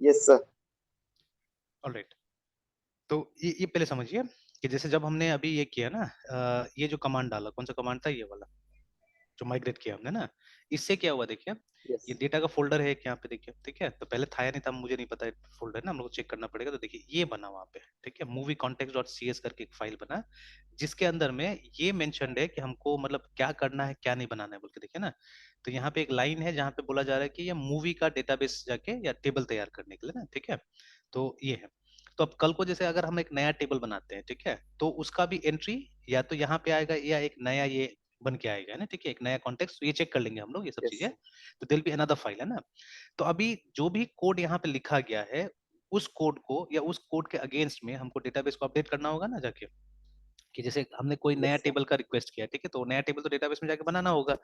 Yes sir. Alright. तो ये पहले समझिए कि जैसे जब हमने अभी ये किया ना, ये जो कमांड डाला, कौन सा कमांड था, ये वाला जो माइग्रेट किया हमने ना, इससे क्या हुआ देखिए, यस। ये डेटा का फोल्डर है एक यहाँ पे देखिए, ठीक है। तो पहले था या नहीं था मुझे नहीं पता, फोल्डर ना हम लोग को चेक करना पड़ेगा। तो देखिए ये बना वहाँ पे, ठीक है, movie context dot C S करके एक फाइल बना, जिसके अंदर में ये मेंशन्ड है कि हमको मतलब क्या करना है क्या नहीं बनाना है बोल के, देखिए ना। तो यहाँ पे एक लाइन है जहाँ पे बोला जा रहा है कि ये मूवी का डेटाबेस जाके या टेबल तैयार करने के लिए ना, ठीक है। तो ये है। तो अब कल को जैसे अगर हम एक नया टेबल बनाते हैं, ठीक है, तो उसका भी एंट्री या तो यहाँ पे आएगा या एक नया ये बन के आएगा, है ना, ठीक है, एक नया कॉन्टेक्स्ट। तो ये चेक कर लेंगे हम लोग ये सब यस चीजें। सर। तो दिल बी अनदर फाइल, है ना। तो अभी जो भी कोड यहाँ पे लिखा गया है, उस कोड को या उस कोड के अगेंस्ट में हमको डेटाबेस को अपडेट करना होगा ना जाके, कि जैसे हमने कोई नया यस सर। टेबल का रिक्वेस्ट किया, ठीक है, तो नया टेबल तो डेटाबेस में जाके बनाना होगा।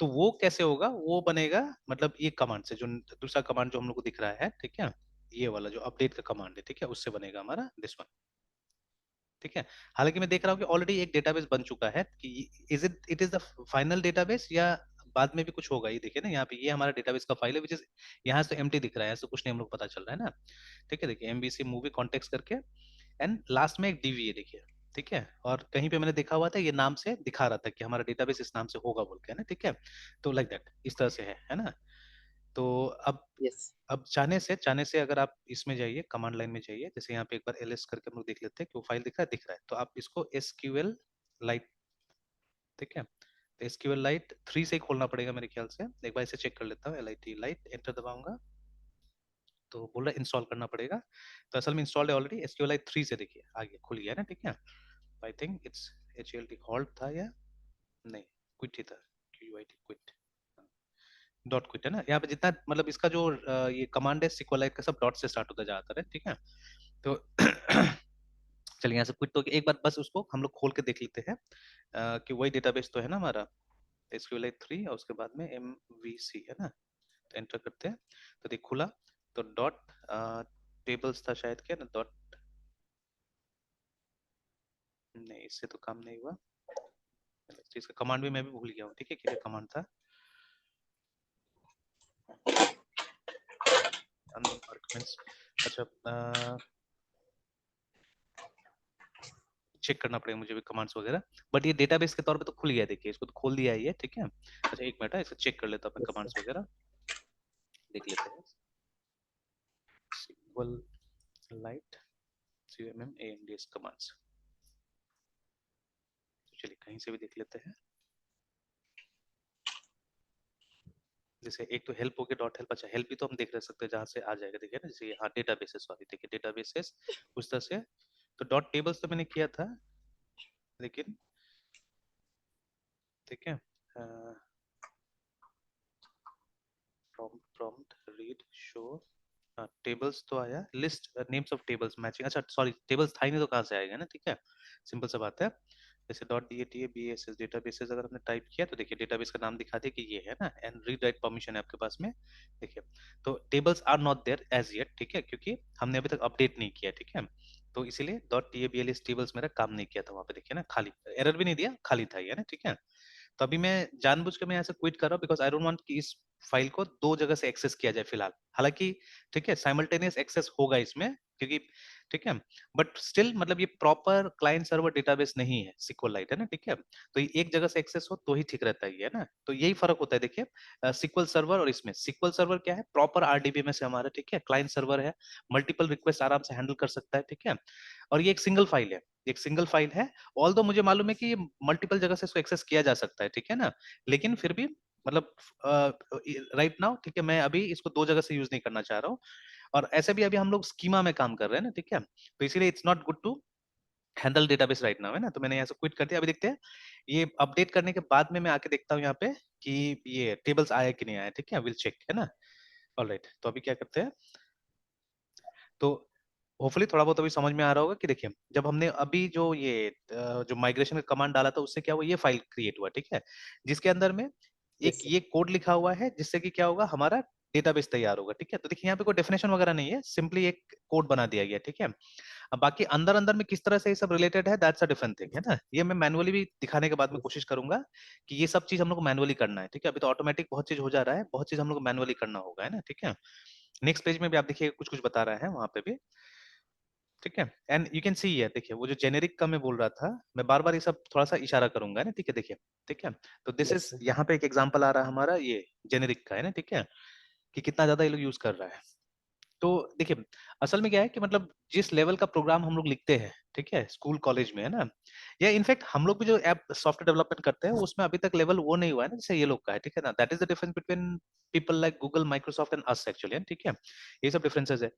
तो वो कैसे होगा, वो बनेगा मतलब ये कमांड से, जो दूसरा कमांड जो हम लोग को दिख रहा है, ठीक है, ये वाला जो अपडेट का कमांड है, ठीक है, उससे बनेगा हमारा दिस वन, ठीक है। हालांकि मैं देख रहा हूँ कि ऑलरेडी एक डेटाबेस बन चुका है, कि it is the final database या बाद में भी कुछ होगा। ये देखिए ना, यहाँ पे ये हमारा डेटाबेस का फाइल है, विच इज यहाँ से एम्प्टी दिख रहा है, ऐसे कुछ नहीं हम लोग पता चल रहा है ना, ठीक है। देखिए एमबीसी मूवी कॉन्टेक्स्ट करके, एंड लास्ट में एक डीवी है देखिए, ठीक है। और कहीं पे मैंने देखा हुआ था ये नाम से दिखा रहा था कि हमारा डेटाबेस इस नाम से होगा बोल के, है ना, ठीक है। तो लाइक दैट इस तरह से है ना। तो यस। अब चाहने से अगर आप इसमें जाइए, कमांड लाइन में जाइए, जैसे यहाँ पे एक बार एलएस करके हम लोग देख लेते हैं कि वो फाइल दिख रहा है। तो आप इसको एसक्यूएल लाइट, ठीक है, तो एसक्यूएल लाइट 3 से ही खोलना पड़ेगा मेरे ख्याल से। एक बार इसे चेक कर लेता हूँ, LIT लाइट, एंटर दबाऊंगा तो बोल रहा है इंस्टॉल करना पड़ेगा। तो असल में इंस्टॉल्ड है ऑलरेडी, एसक्यूएल लाइट 3 से देखिए आ गया, खुल गया है ना, ठीक है। I think it's HLT halt था या नहीं, क्विट ही था, QUIT क्विट, डॉट क्विट है ना। यहाँ पे जितना मतलब इसका जो ये कमांड है सिक्वलाइट का, सब डॉट से स्टार्ट होता जाता है, ठीक है। तो चलिए यहाँ से क्विट, तो एक बार बस उसको हम लोग खोल के देख लेते हैं कि वही डेटाबेस तो है ना हमारा, SQLite 3 और उसके बाद में MVC है ना। तो एंटर करते हैं तो देख खुला। तो डॉट टेबल्स था शायद, क्या ना, डॉट, नहीं इससे तो काम नहीं हुआ। इसका कमांड भी मैं भी भूल गया हूँ, ठीक है, क्या कमांड था, unknown arguments। अच्छा, चेक करना पड़ेगा मुझे भी कमांड्स वगैरह, बट ये डेटाबेस के तौर पे तो खुल गया, देखिए इसको तो खोल दिया है ये, ठीक है। अच्छा एक मिनट है, इसको चेक कर लेता हूँ अपने यस सर। कमांड्स वगैरह, देख लेते हैं। SQL लाइट CMMANDS कमांड्स, तो चलिए कहीं से भी देख लेते हैं। जैसे एक तो हेल्प हो गया, डॉट हेल्प, अच्छा हेल्प भी तो हम देख रह सकते हैं जहाँ से आ जाएगा, देखिए ना, जैसे हाँ डेटाबेसेस, सॉरी देखिए डेटाबेसेस उस तरह से। तो डॉट टेबल्स तो मैंने किया था, लेकिन ठीक है, प्रॉम्प्ट रीड शो, टेबल्स तो आया, list names of tables matching, अच्छा सॉरी टेबल्स था ही नहीं तो कहाँ से आएगा ना, ठीक है, सिंपल सा बात है। जैसे डॉट DATA BASS डेटाबेसेस अगर हमने टाइप किया तो देखिए डेटाबेस का नाम दिखा दिया कि ये है ना, एंड रीड राइट परमिशन है आपके पास में, देखिए। तो tables are not there as yet, ठीक है, क्योंकि हमने अभी तक अपडेट नहीं किया, ठीक है। तो इसीलिए डॉट DABLS टेबल्स मेरा काम नहीं किया था वहाँ पे, देखिए ना, खाली, एरर भी नहीं दिया, खाली था ये ना, ठीक है। तो अभी मैं जानबूझ के मैं ऐसे क्विट कर रहा हूँ, बिकॉज आई डोंट वांट कि इस फाइल को दो जगह से एक्सेस किया जाए फिलहाल। हालांकि ठीक है साइमल्टेनियस एक्सेस होगा इसमें, क्योंकि ठीक है, बट स्टिल मतलब ये प्रॉपर क्लाइंट सर्वर डेटाबेस नहीं है सिक्वलाइट, है ना, ठीक है। तो ये एक जगह से एक्सेस हो तो ही ठीक रहता है ये, है ना। तो यही फर्क होता है देखिए सिक्वल सर्वर और इसमें। सिक्वल सर्वर क्या है, प्रॉपर RDBMS है हमारा, ठीक है, क्लाइंट सर्वर है, मल्टीपल रिक्वेस्ट आराम से हैंडल कर सकता है, ठीक है। और ये एक सिंगल फाइल है, एक सिंगल फाइल है। ऑल्दो मुझे मालूम है कि ये मल्टीपल जगह से इसको एक्सेस किया जा सकता है, ठीक है ना, लेकिन फिर भी मतलब राइट नाउ, ठीक है, मैं अभी इसको दो जगह से यूज नहीं करना चाह रहा हूँ। और ऐसे भी अभी हम लोग स्कीमा में काम कर रहे हैं ना, ठीक है, तो इसीलिए it's not good to handle database right now, है ना। तो मैंने यहाँ से क्विट कर दिया। अभी देखते हैं ये अपडेट करने के बाद में मैं आके देखता हूँ यहाँ पे कि ये टेबल्स आया कि नहीं आया, ठीक है, विल चेक, है ना। ऑलराइट, तो अभी क्या करते हैं, तो होपफुली थोड़ा बहुत अभी समझ में आ रहा होगा कि देखिए जब हमने अभी जो ये जो माइग्रेशन का कमांड डाला था उससे क्या हुआ, ये फाइल क्रिएट हुआ, ठीक है, जिसके अंदर में एक यस सर। ये कोड लिखा हुआ है, जिससे कि क्या होगा, हमारा डेटाबेस तैयार होगा, ठीक है। तो देखिए यहाँ पे कोई डेफिनेशन वगैरह नहीं है, सिंपली एक कोड बना दिया गया, ठीक है। अब बाकी अंदर अंदर में किस तरह से ये सब रिलेटेड है, दैट्स अ डिफरेंट थिंग, है ना। ये मैं मैनुअली भी दिखाने के बाद में कोशिश करूंगा कि ये सब चीज हम लोग को मैनुअली करना है, ठीक है। अभी तो ऑटोमेटिक बहुत चीज हो जा रहा है, बहुत चीज हम लोग को मैनुअली करना होगा, है ना, ठीक है। नेक्स्ट पेज में भी आप देखिए कुछ कुछ बता रहा है वहां पे भी, ठीक है। एंड यू कैन सी है, देखिए वो जो जेनेरिक का मैं बोल रहा था, मैं बार बार ये सब थोड़ा सा इशारा करूंगा ना, ठीक है, देखिए, ठीक है। तो दिस यस इज, सर। यहाँ पे एक एग्जांपल आ रहा है हमारा, ये जेनेरिक का है ना, ठीक है, कि कितना ज्यादा ये लोग यूज कर रहा है। तो देखिए असल में क्या है कि मतलब जिस लेवल का प्रोग्राम हम लोग लिखते हैं, ठीक है, स्कूल कॉलेज में, है ना, या इनफैक्ट हम लोग भी जो ऐप सॉफ्टवेयर डेवलपमेंट करते हैं उसमें अभी तक लेवल वो नहीं हुआ है ना जैसे ये लोग का है, ठीक है ना। That is the difference between people like Google, Microsoft and us actually, ठीक है। ये सब डिफरेंसेस है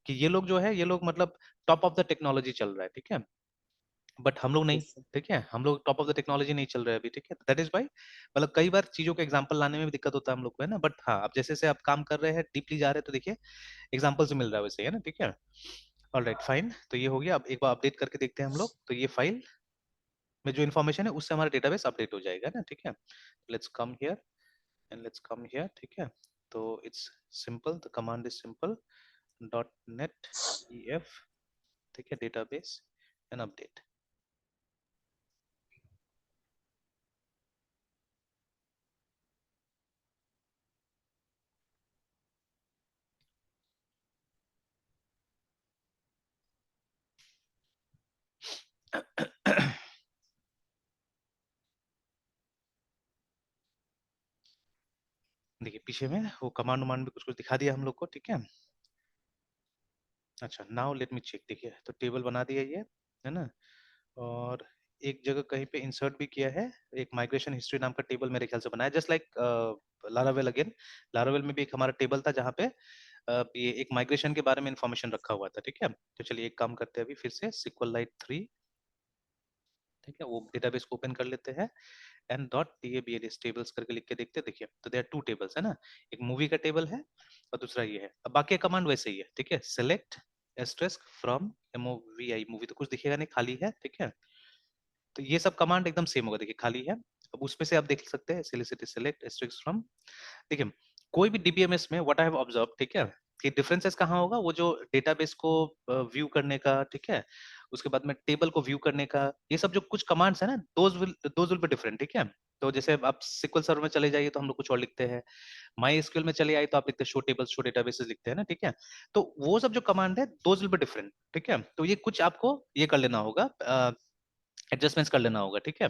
कि ये लोग जो है, ये लोग मतलब टॉप ऑफ द टेक्नोलॉजी चल रहा है, ठीक है, बट हम लोग नहीं, यस सर। ठीक है, हम लोग टॉप ऑफ द टेक्नोलॉजी नहीं चल रहे हैं अभी, ठीक है। दैट इज वाई मतलब कई बार चीजों के एग्जांपल लाने में भी दिक्कत होता है हम लोग को, है ना, बट हाँ अब जैसे से आप काम कर रहे हैं, डीपली जा रहे हैं, तो देखिए एग्जांपल से मिल रहा है वैसे, है ना, ठीक है। ऑलराइट फाइन, तो ये हो गया। अब एक बार अपडेट करके देखते हैं हम लोग, तो ये फाइल में जो इन्फॉर्मेशन है उससे हमारा डेटाबेस अपडेट हो जाएगा ना, ठीक है। Let's come here and let's come here, ठीक है। तो it's simple, the command is simple, dot net ef, ठीक है, डेटाबेस एंड अपडेट। देखिए पीछे में वो कमांड उमांड भी कुछ कुछ दिखा दिया हम लोग को, ठीक है। अच्छा नाउ लेट मी चेक, देखिए तो टेबल बना दिया ये, है ना, और एक जगह कहीं पे इंसर्ट भी किया है, एक माइग्रेशन हिस्ट्री नाम का टेबल मेरे ख्याल से बनाया, just like Laravel again. Laravel में भी एक हमारा टेबल था जहाँ पे ये एक माइग्रेशन के बारे में इंफॉर्मेशन रखा हुआ था, ठीक है। तो चलिए एक काम करते हैं अभी फिर से SQLite 3, ठीक है, वो डेटाबेस को ओपन कर लेते हैं एंड डॉट tabls टेबल्स करके लिख के देखते हैं। देखिए तो देयर टू टेबल्स, है ना, एक मूवी का टेबल है और दूसरा ये है। अब बाकी कमांड वैसे ही है, ठीक है, select asterisk from MOVI, movie तो कुछ दिखेगा नहीं, खाली है, ठीक है। तो ये सब कमांड एकदम सेम होगा, देखिए खाली है। अब उसमें से आप देख सकते हैं सेलेक्ट एस्टेरिस्क फ्रॉम, देखिए कोई भी डीबीएमएस में व्हाट आई हैव ऑब्जर्व, ठीक है, कि डिफरेंसेस कहाँ होगा, वो जो डेटाबेस को व्यू करने का, ठीक है, उसके बाद में टेबल को व्यू करने का, ये सब जो कुछ कमांड्स है ना, दोज विल बी डिफरेंट, ठीक है। तो जैसे आप सिक्वल सर्वर में चले जाइए तो हम लोग कुछ और लिखते हैं, माई एसक्यूएल में चले आए तो आप लिखते हैं शो टेबल्स, शो डेटाबेसेस लिखते हैं ना, ठीक है। तो वो सब जो कमांड है दोज विल बी डिफरेंट, ठीक है। तो ये कुछ आपको ये कर लेना होगा, एडजस्टमेंट्स कर लेना होगा, ठीक है।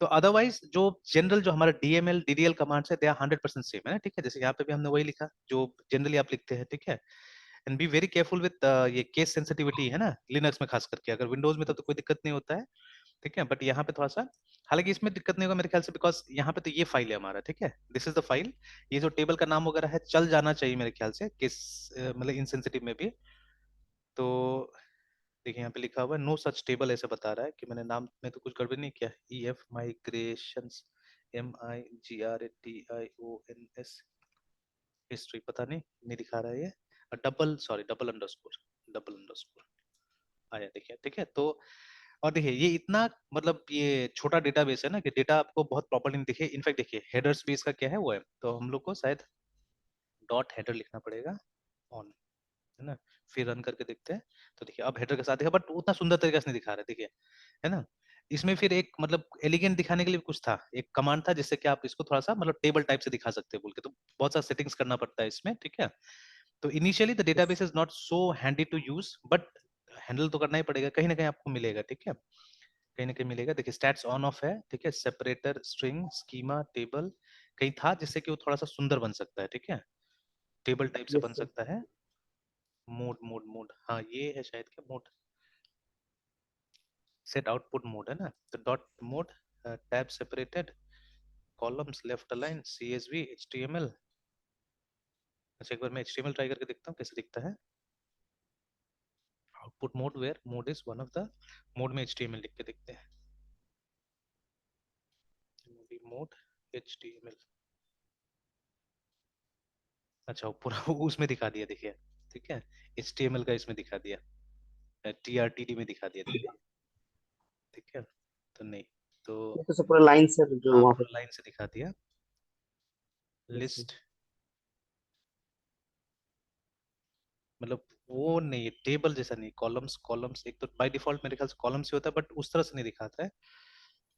तो अदरवाइज जो जनरल जो हमारा डीएमएल डीडीएल कमांड्स है, दे आर 100% सेम, है ना, ठीक है। जैसे यहाँ पे भी हमने वही लिखा जो जनरली आप लिखते हैं, ठीक है। And be very careful with ये केस सेंसिटिविटी, है ना, लिनक्स में खास करके, अगर विंडोज में तो कोई दिक्कत नहीं होता है, ठीक है, बट यहाँ पे थोड़ा सा, हालांकि इसमें दिक्कत नहीं होगा मेरे ख्याल से, बिकॉज यहाँ पे तो ये फाइल है हमारा, ठीक है, दिस इज द फाइल। ये जो टेबल का नाम वगैरह है चल जाना चाहिए मेरे ख्याल से, केस मतलब इनसेंसिटिव में भी। तो देखिए यहाँ पे लिखा हुआ है नो सच टेबल, ऐसे बता रहा है कि मैंने नाम में तो कुछ गड़बड़ नहीं किया। EF माइग्रेशंस, MIGRATIONS हिस्ट्री, पता नहीं नहीं दिखा रहा है ये, डबल सॉरी डबल अंडरस्कोर आया, देखिए, ठीक है। तो और देखिए ये इतना मतलब ये छोटा डेटाबेस है ना कि डेटा आपको बहुत प्रॉपर्ली नहीं दिखे। इनफैक्ट देखिए हेडर्स भी इसका क्या है, वो है, तो हम लोग को शायद डॉट हेडर लिखना पड़ेगा ऑन, है ना, फिर रन करके देखते हैं। तो देखिए अब हेडर के साथ दिखा, बट उतना सुंदर तरीके से नहीं दिखा रहे, देखिए, है ना। इसमें फिर एक मतलब एलिगेंट दिखाने के लिए कुछ था, एक कमांड था जिससे कि आप इसको थोड़ा सा मतलब टेबल टाइप से दिखा सकते हैं बोल के, तो बहुत सारा सेटिंग्स करना पड़ता है इसमें, ठीक है। तो initially the yes. Database is not so handy to use, but handle तो करना ही पड़ेगा, कहीं ना कहीं आपको मिलेगा, ठीक है, कहीं ना कहीं मिलेगा। देखिए स्टैट्स ऑन ऑफ है, ठीक है, सेपरेटर स्ट्रिंग स्कीमा टेबल कहीं था जिससे कि वो थोड़ा सा सुंदर बन सकता है, ठीक है, टेबल टाइप से यस बन सर। सकता है। मोड मोड मोड, हाँ ये है शायद, क्या मोड, सेट आउटपुट मोड, है ना, तो dot mode tab separated columns left align CSV HTML। अच्छा एक बार मैं HTML ट्राई करके देखता हूँ कैसे दिखता है। Output mode where mode is one of the mode में HTML लिख के देखते हैं, मोड HTML। अच्छा वो पूरा वो उसमें दिखा दिया, देखिए, ठीक है, HTML का इसमें दिखा दिया, TRTD में दिखा दिया, देखिए, ठीक है। तो नहीं, तो ये तो सब पूरा लाइन सर जो हाँ वहाँ पे पूरा लाइन से दिखा दिया, यस सर। लिस्ट मतलब वो नहीं है, टेबल जैसा नहीं, कॉलम्स कॉलम्स एक तो बाय डिफॉल्ट मेरे ख्याल से कॉलम्स ही होता है, बट उस तरह से नहीं दिखाता है।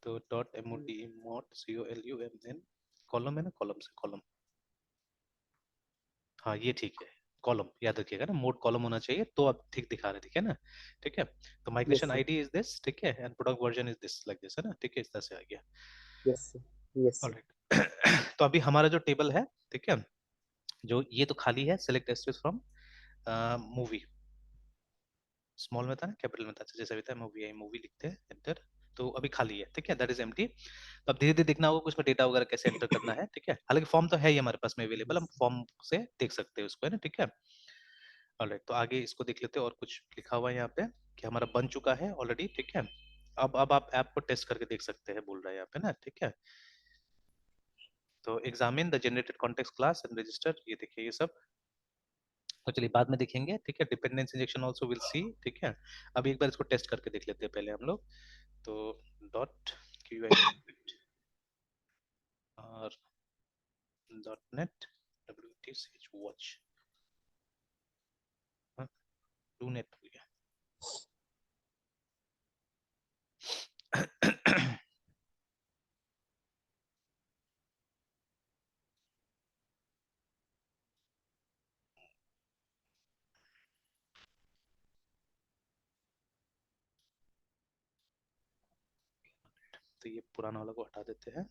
तो डॉट MOD COLUMN कॉलम है ना, कॉलम से कॉलम, हाँ ये ठीक है, कॉलम, याद रखिएगा ना, मोड कॉलम होना चाहिए तो आप ठीक दिखा रहे, ठीक है ना, ठीक है। तो migration Yes, sir. ID is this, ठीक है, and product version is this, like this, है ना, ठीक है, इस तरह से आ गया। Yes, sir. Yes, sir. Alright. तो अभी हमारा जो टेबल है, ठीक है, जो ये तो खाली है, select asterisk from movie, small में था ना, कैपिटल में था, अच्छा, जैसा भी था, मूवी है, मूवी लिखते हैं, एंटर। तो अभी खाली है, ठीक है, दैट इज एम्प्टी। तो अब धीरे धीरे देखना होगा कि उसमें डेटा वगैरह कैसे एंटर करना है, ठीक है, हालांकि फॉर्म तो है ही हमारे पास में अवेलेबल, हम Yes. फॉर्म से देख सकते हैं उसको, है ना, ठीक है। ऑलराइट, तो आगे इसको देख लेते हैं, और कुछ लिखा हुआ है यहाँ पे कि हमारा बन चुका है ऑलरेडी, ठीक है। अब आप ऐप को टेस्ट करके देख सकते हैं, बोल रहा है यहाँ पे ना, ठीक है। तो examine the generated context class and register, ये देखिए ये सब, तो चलिए बाद में देखेंगे, ठीक है। Dependence injection also will see, ठीक है। अब एक बार इसको टेस्ट करके देख लेते हैं पहले हम लोग। तो डॉट क्यू आई और dot net W T C H watch, do net हो गया। तो ये पुराना वाला को हटा देते हैं।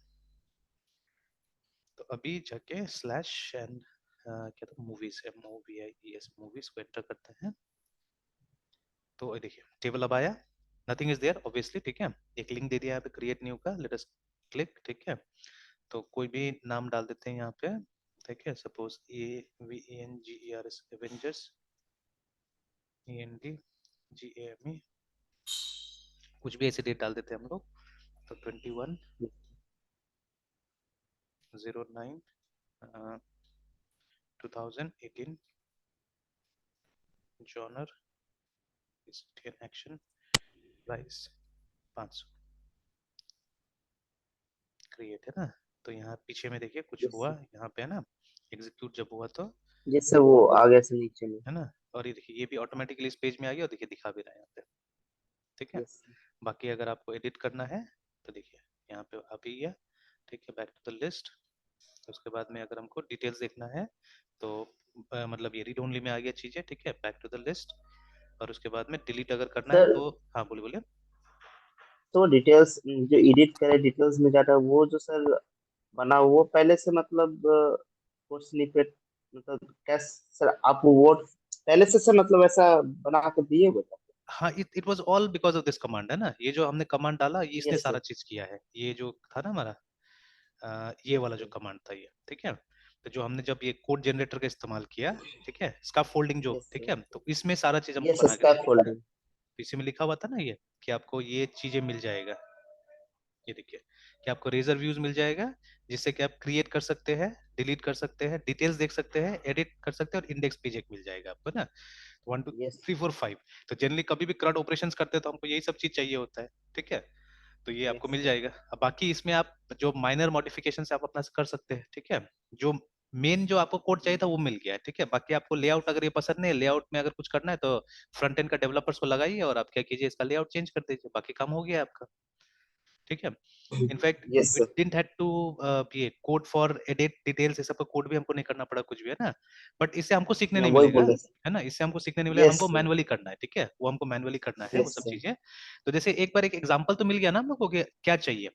तो अभी जाके स्लैश एंड क्या था, मूवीज है, मूवी आई ई एस, मूवीज को एंटर करते हैं। तो ये देखिए टेबल अब आया, नथिंग इज देयर ऑब्वियसली, ठीक है। एक लिंक दे दिया यहाँ पे क्रिएट न्यू का, लेट अस क्लिक, ठीक है। तो कोई भी नाम डाल देते हैं यहाँ पे, ठीक है, सपोज AVENGERS, एवेंजर्स, ENDGAME, कुछ भी ऐसे डेट डाल देते हैं हम लोग। तो 21/09 2018, जॉनर एक्शन, प्राइस 500, क्रिएट, है ना। तो यहाँ पीछे में देखिए कुछ Yes, हुआ sir. यहाँ पे, है ना, एग्जीक्यूट जब हुआ तो, Yes, sir. वो आ गया से नीचे में. है ना। और ये देखिए ये भी ऑटोमेटिकली इस पेज में आ गया, और देखिए दिखा भी रहा है यहाँ पे, ठीक है। Yes, sir. बाकी अगर आपको एडिट करना है तो देखिए यहाँ पे अभी गया, ठीक है, बैक टू द लिस्ट। उसके बाद में अगर हमको डिटेल्स देखना है तो मतलब ये रीड ओनली में आ गया चीजें, ठीक है, बैक टू द लिस्ट। और उसके बाद में डिलीट अगर करना है सर, तो, हाँ बोलिए बोलिए। तो डिटेल्स जो एडिट करे, डिटेल्स में जाता है वो जो सर बना वो पहले से मतलब वो स्निपेट मतलब कैसे सर आप वो पहले से सर मतलब ऐसा बना के दिए हुए थे? हाँ, it was all because of this command, है ना, ये जो हमने कमांड डाला ये इसने यस सारा सर. चीज किया है, ये जो था ना हमारा ये वाला जो यस कमांड था ये, ठीक है। तो जो हमने जब ये कोड जनरेटर का इस्तेमाल किया, ठीक है, इसका फोल्डिंग जो, ठीक सर. है, तो इसमें सारा चीज हमको यस सर, बना के स्कैप दिया है। फोल्डिंग. तो इसी में लिखा हुआ था ना ये कि आपको ये चीजें मिल जाएगा, ये देखिए कि आपको रेजर व्यूज मिल जाएगा, जिससे कि आप क्रिएट कर सकते हैं, डिलीट कर सकते हैं, डिटेल्स देख सकते हैं, एडिट कर सकते हैं, और इंडेक्स पेज एक मिल जाएगा आपको ना, 1 2 3 4 5। तो जनरली कभी भी क्रड ऑपरेशंस करते हैं तो हमको यही सब चीज चाहिए होता है, ठीक है। तो ये आपको यस मिल सर. जाएगा। अब बाकी इसमें आप जो माइनर मॉडिफिकेशन आप अपना से कर सकते हैं, ठीक है। जो मेन जो आपको कोड चाहिए था वो मिल गया है, ठीक है। बाकी आपको लेआउट अगर ये पसंद नहीं है, लेआउट में अगर कुछ करना है तो फ्रंट एंड का डेवलपर्स को लगाइए और आप क्या कीजिए, इसका लेआउट चेंज कर दीजिए, बाकी काम हो गया आपका, ठीक है। In fact yes it sir. Didn't had to ये कोड फॉर एडिट डिटेल्स, ये सब का कोड भी हमको नहीं करना पड़ा कुछ भी, है ना। बट इससे हमको सीखने मैं नहीं वही मिलेगा, बोल रहा था. है ना, इससे हमको सीखने नहीं मिलेगा, यस हमको सर. मैनुअली करना है, ठीक है, वो हमको मैनुअली करना है वो यस सब सर. चीजें। तो जैसे एक बार एक एग्जांपल तो मिल गया ना हम लोग को कि क्या चाहिए,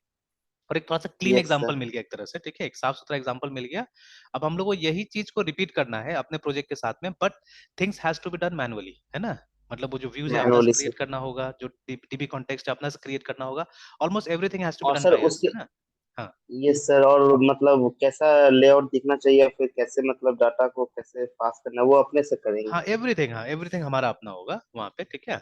और एक थोड़ा सा क्लीन यस एग्जांपल सर. मिल गया एक तरह से, ठीक है, एक साफ सुथरा एग्जांपल मिल गया। अब हम लोग को यही चीज को रिपीट करना है अपने प्रोजेक्ट के साथ में, but things has to be done manually, है ना। मतलब वो जो व्यूज है अपना से मैनुअली क्रिएट सर. करना होगा, जो डीबी कॉन्टेक्स्ट है अपना से क्रिएट करना होगा, almost everything has to be और डन सर बाय अस, उसके. है ना। हाँ यस सर, और मतलब कैसा लेआउट दिखना चाहिए, फिर कैसे मतलब डाटा को कैसे पास करना है, वो अपने से करेंगे. हाँ एवरीथिंग, हाँ एवरीथिंग हमारा अपना होगा वहाँ पे, ठीक है।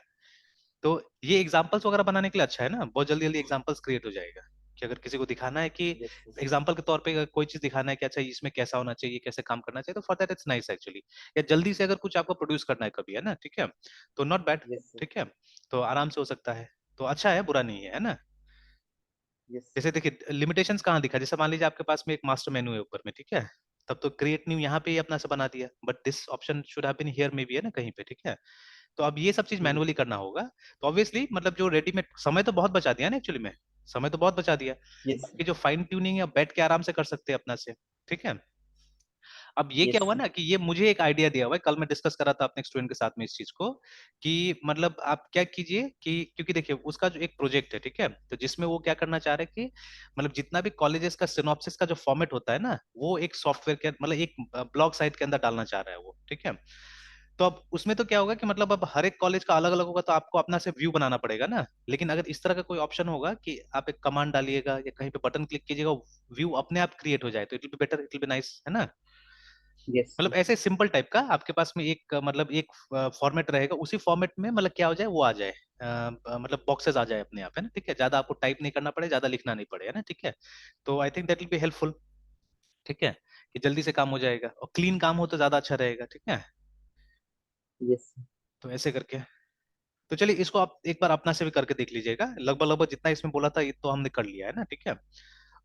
तो ये एग्जांपल्स वगैरह बनाने के लिए अच्छा है ना, बहुत जल्दी जल्दी एग्जांपल्स क्रिएट हो जाएगा, कि अगर किसी को दिखाना है कि यस सर. एग्जांपल के तौर पे अगर कोई चीज दिखाना है कि अच्छा इसमें कैसा होना चाहिए, कैसे काम करना चाहिए, तो for that it's nice actually. या जल्दी से अगर कुछ आपको प्रोड्यूस करना है कभी, है ना, ठीक है, तो नॉट बैड, यस सर. ठीक है। तो आराम से हो सकता है, तो अच्छा है, बुरा नहीं है ना। Yes sir. जैसे देखिए लिमिटेशंस कहाँ दिखा, जैसे मान लीजिए आपके पास में एक मास्टर मेनू है ऊपर में, ठीक है, तब तो क्रिएट न्यू यहाँ पे ही अपना से बना दिया, but this option should have been here में भी, है ना, कहीं पे, ठीक है। तो अब ये सब चीज मैनुअली करना होगा। तो ऑब्वियसली मतलब जो रेडीमेड, समय तो बहुत बचा दिया ना एक्चुअली में, समय तो बहुत बचा दिया। यस बाकी जो फाइन ट्यूनिंग है बैठ के आराम से कर सकते हैं अपना से, ठीक है। अब ये क्या यस हुआ ना कि ये मुझे एक आइडिया दिया हुआ है, कल मैं डिस्कस कर रहा था अपने स्टूडेंट के साथ में इस चीज को, कि मतलब आप क्या कीजिए कि, क्योंकि देखिए उसका जो एक प्रोजेक्ट है, ठीक है, तो जिसमें वो क्या करना चाह रहे हैं कि मतलब जितना भी कॉलेजेस का सिनॉप्सिस का जो फॉर्मेट होता है ना, वो एक सॉफ्टवेयर के मतलब एक ब्लॉग साइट के अंदर डालना चाह रहा है वो, ठीक है। तो अब उसमें तो क्या होगा कि मतलब अब हर एक कॉलेज का अलग अलग होगा, तो आपको अपना से व्यू बनाना पड़ेगा ना। लेकिन अगर इस तरह का कोई ऑप्शन होगा कि आप एक कमांड डालिएगा या कहीं पे बटन क्लिक कीजिएगा, व्यू अपने आप क्रिएट हो जाए, तो it will be better, it will be nice, है ना। यस मतलब ऐसे सिंपल टाइप का आपके पास में एक मतलब एक फॉर्मेट रहेगा, उसी फॉर्मेट में मतलब क्या हो जाए, वो आ जाए, मतलब बॉक्सेस आ जाए अपने आप, है ना, ठीक है, ज्यादा आपको टाइप नहीं करना पड़े, ज्यादा लिखना नहीं पड़े, है ना, ठीक है। तो I think that will be helpful, ठीक है, कि जल्दी से काम हो जाएगा और क्लीन काम हो तो ज्यादा अच्छा रहेगा, ठीक है। यस तो ऐसे करके, तो चलिए इसको आप एक बार अपना से भी करके देख लीजिएगा, लगभग लगभग जितना इसमें बोला था ये तो हमने कर लिया है ना, ठीक है।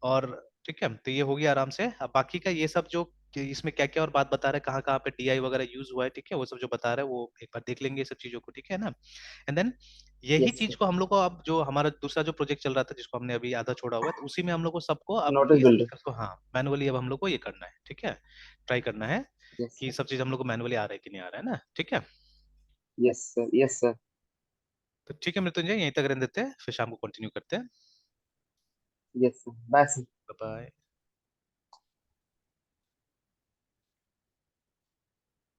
और ठीक है, तो ये हो गया आराम से। अब बाकी का ये सब जो कि इसमें क्या क्या और बात बता रहे हैं, कहाँ कहाँ पे टीआई वगैरह यूज हुआ है, ठीक है, वो सब जो बता रहा है वो एक बार देख लेंगे ये सब चीजों को, ठीक है ना। एंड देन यही यस चीज को हम लोग को, अब जो हमारा दूसरा जो प्रोजेक्ट चल रहा था जिसको हमने अभी आधा छोड़ा हुआ है, तो उसी में हम लोग को सबको अब नोटिस ये सब बिल्डर। चीज को, हाँ, मैनुअली अब हम लोग को ये करना है, ठीक है, ट्राई करना है यस कि सर। सब चीज हम लोग को मैनुअली आ रहा है कि नहीं आ रहा है ना, ठीक है। Yes sir. Yes sir. तो ठीक है मृत्युंजय, यहीं तक रहने देते हैं, फिर शाम को कंटिन्यू करते हैं। Yes sir, bye sir. Bye.